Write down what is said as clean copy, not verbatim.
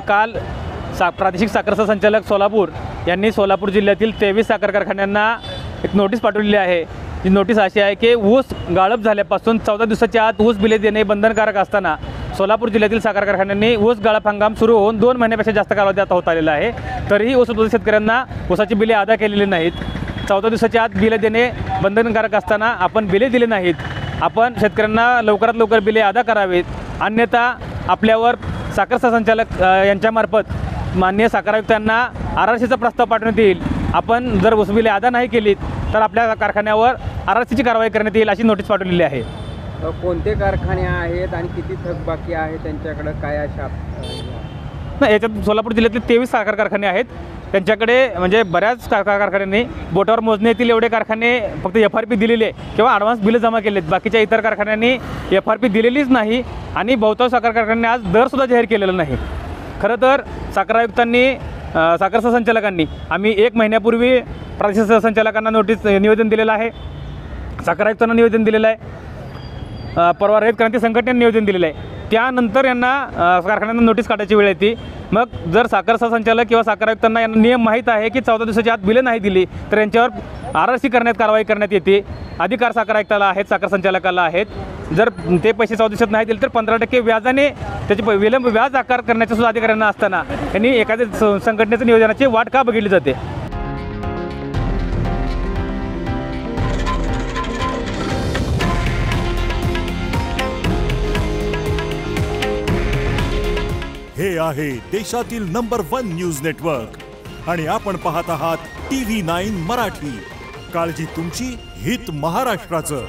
काल प्रादेशिक साखर संचालक सोलापूर यांनी सोलापूर जिल्ह्यातील 23 साखर कारखान्यांना एक नोटीस पाठवलेली आहे। ही नोटीस अशी आहे की ऊस गाळप झाल्यापासून 14 दिवसाच्या आत ऊस बिले देणे बंधनकारक असताना सोलापूर जिल्ह्यातील साखर कारखान्यांनी ऊस गाळप हंगाम सुरू होऊन 2 महिन्यापेक्षा जास्त कालावधी आता होत आलेला आहे, तरीही ऊस उत्पादक शेतकऱ्यांना ऊसाची बिले अदा केलेली नाहीत। 14 दिवसाच्या आत बिले देणे बंधनकारक असताना आपण बिले दिले नाहीत। आपण शेतकऱ्यांना लवकरात लवकर बिले अदा करावेत, अन्यथा आपल्यावर साखर संचालक यांच्यामार्फत माननीय साखर आयुक्तांना RRCचा प्रस्ताव पाठवण्यात येईल। आपण जर ऊस बिले अदा नाही केलीत तर आपल्या कारखान्यावर RRCची कारवाई करण्यात येईल अशी नोटीस पाठवलेली आहे। कोणते कारखाने आहेत आणि किती थकबाकी आहे त्यांच्याकडे काय अशा नाही, याच्यात सोलापूर जिल्ह्यातले 23 साखर कारखाने आहेत। त्यांच्याकडे म्हणजे बऱ्याच कारखान्यांनी बोटावर मोजणे येतील एवढे कारखाने फक्त FRP दिलेली आहे किंवा ॲडव्हान्स बिलं जमा केलेत। बाकीच्या इतर कारखान्यांनी FRP दिलेलीच नाही आणि बहुतांश साखर कारखान्यांनी आज दरसुद्धा जाहीर केलेला नाही। खरं तर साखर आयुक्तांनी साखर संचालकांनी आम्ही 1 महिन्यापूर्वी प्रादेशिक संचालकांना निवेदन दिलेलं आहे, साखर आयुक्तांना निवेदन दिलेलं आहे, परवा रयत क्रांती संघटनेने निवेदन दिलेलं आहे। त्यानंतर यांना कारखान्यांना नोटीस काढायची वेळ येते। मग जर साखर संचालक किंवा साखर आयुक्तांना यांना नियम माहीत आहे की 14 दिवसाच्या आत बिले नाही दिली तर यांच्यावर RRC कारवाई करण्यात येते। अधिकार साखर आयुक्ताला आहेत, साखर संचालकाला आहेत। जर ते पैसे 14 दिवसात नाही दिले तर 15% व्याजाने त्याचे विलंब व्याज आकार करण्याच्या सुद्धा अधिकाऱ्यांना असताना यांनी एखाद्या संघटनेच्या नियोजनाची वाट का बघितली जाते। हे आहे देशातील नंबर 1 न्यूज नेटवर्क आणि आपण पाहत आहात TV9 मराठी। काळजी तुमची, हित महाराष्ट्राचं।